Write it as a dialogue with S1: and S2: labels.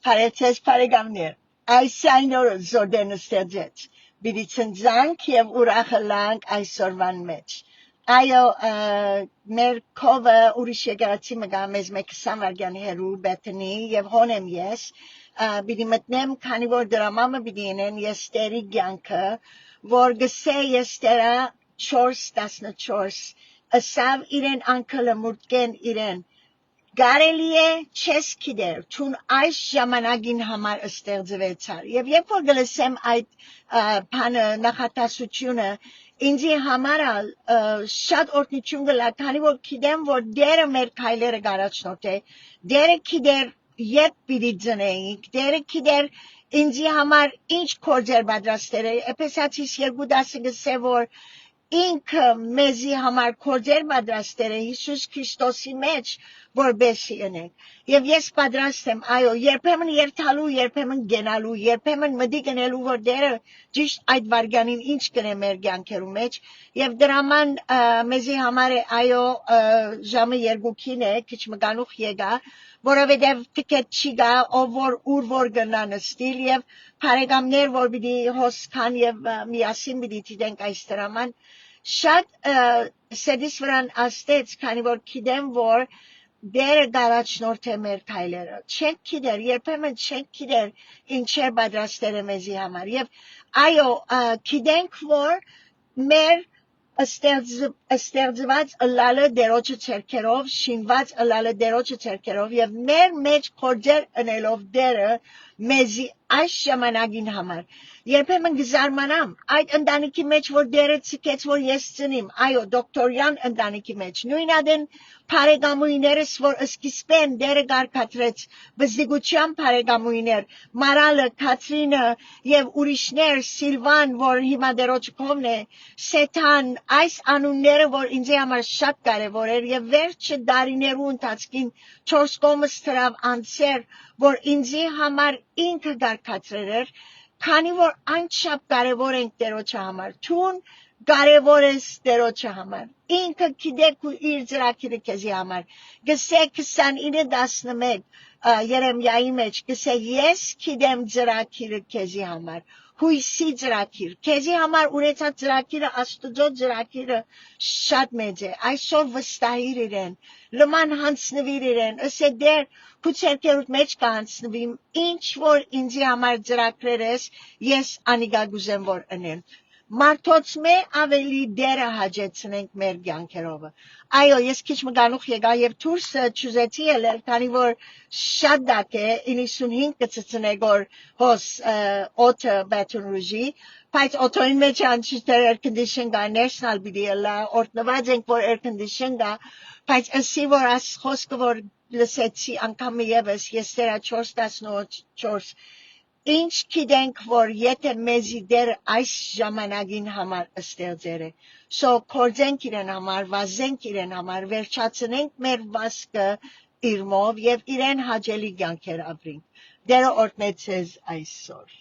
S1: Parեցես բարեկամներ, այս այն օրը զորդենը ստեղծեց, բիդի ցնցանք և ուրախը լանք այսօրվան մեջ։ Այո, մեր քովը ուրիշ եկեղեցի մգա մեզ մեկ 20 վայրկյան հեռու Բեթանի և հոնեմ ես, բիդի մտնեմ, քանի որ դրամամը բիդի ինեն ես տերի կյանքը, որ գսե ես տերա 4:14, ըսավ իրեն անքլը մուրտկեն իրեն, Կարելի է չես գիտեր, թուն այս ժամանակին համար ստեղծվեցար։ Եվ երբ որ գլսեմ այդ բանը նախատասությունը, ինձ համար շատ օրհնություն կլա, քանի որ գիտեմ, որ Տերը մեր քայլերը կառաջնորդի, Տերը գիտեր երբ պիտի ծնեինք, Տերը գիտեր ինձ համար ինչ գործեր պատրաստել է, Էփեսացիս 2:10 գսե, որ ինքը մեզի համար գործեր պատրաստել է Հիսուս Քրիստոսի մեջ, որբեսի ընենք։ Եվ ես պատրաստ եմ, այո, երբեմն երթալու, երբեմն գնալու, երբեմն մտի գնելու, որ Տերը ճիշտ այդ վայրկյանին ինչ կնե մեր կյանքերու մեջ, եւ դրաման մեզի համար է, այո, ժամը 2-ին է, քիչ մկանուխ եկա, որովհետև տիկետ չի գա, ով որ ուր որ գնա նստիլ եւ բարեկամներ, որ պիտի հոսքան եւ միասին պիտի դիտենք այս դրաման, շատ սեդիս վրան աստեց, քանի որ գիտեմ, որ Դերը գարաչնորդ է մեր քայլերը։ Չենք գիտեր, երբեմն չենք գիտեր ինչեր պատրաստել է մեզի համար։ Եվ այո, գիտենք, որ մեր ստեղծված ըլլալը դերոջը ցերքերով, շինված ըլլալը դերոջը ցերքերով եւ մեր մեջ գործեր ընելով Դերը մեզի այս ժամանակին համար։ Երբեմն գզարմանամ այդ ընտանիքի մեջ, որ Դերը ցկեց, որ ես ծնիմ, այո, դոկտորյան ընտանիքի մեջ, նույն adin բարեկամուիներս, որ սկիզբեն Դերը կարգադրեց, բզդգության բարեկամուիներ, Մարալը, Քաթրինը եւ ուրիշներ, Սիլվան, որ հիմա դերոջը կողմն է, Սեթան, այս անունները, որ ինձ համար շատ կարևոր էր եւ վերջը դարիներու ընթացքին 4 կողմս թրավ անցեր, որ ինձ համար ինքը կարգադրել էր, քանի որ անչափ կարևոր ենք Տերոջը համար, թուն կարևոր ես Տերոջը համար, ինքը գիտեք ու իր ծրագիրը քեզի համար, գսե 29:11 Երեմիայի մեջ, գսե ես գիտեմ ծրագիրը քեզի համար, հույսի ծրագիր, քեզի համար ունեցած ծրագիրը, Աստծո ծրագիրը շատ մեծ է, այսօր վստահիր իրեն, լման հանցնվիր իրեն, ըսե Դեր քու ցերքերուդ մեջ կանցնվիմ, ինչ որ ինձ համար ծրագրեր ես, ես անիգա գուզեմ որ ընեմ։ Մարդոց մե ավելի Դերը հաջեցնենք մեր կյանքերով։ Այո, ես քիչ մգանուխ եկա եւ դուրսը չուզեցի ելել, քանի որ շատ դակ է 95 կծծնե գոր հոս օթը Baton Rouge-ի, բայց օթոյին մեջ անչափ air condition կա, ներսնալ պիտի ելա, օրտնված ենք որ air condition կա, բայց ասի որ աս խոսքը որ լսեցի անգամ եւս ես դերա 4:14 Ինչ գիտենք, որ եթե մեզի Դերը այս ժամանակին համար ստեղծեր է, կործենք իրեն համար, վազենք իրեն համար, վերջացնենք մեր վազքը իրմով եւ իրեն հաճելի կյանքեր ապրենք։ Դերը օրհնե ձեզ այսօր։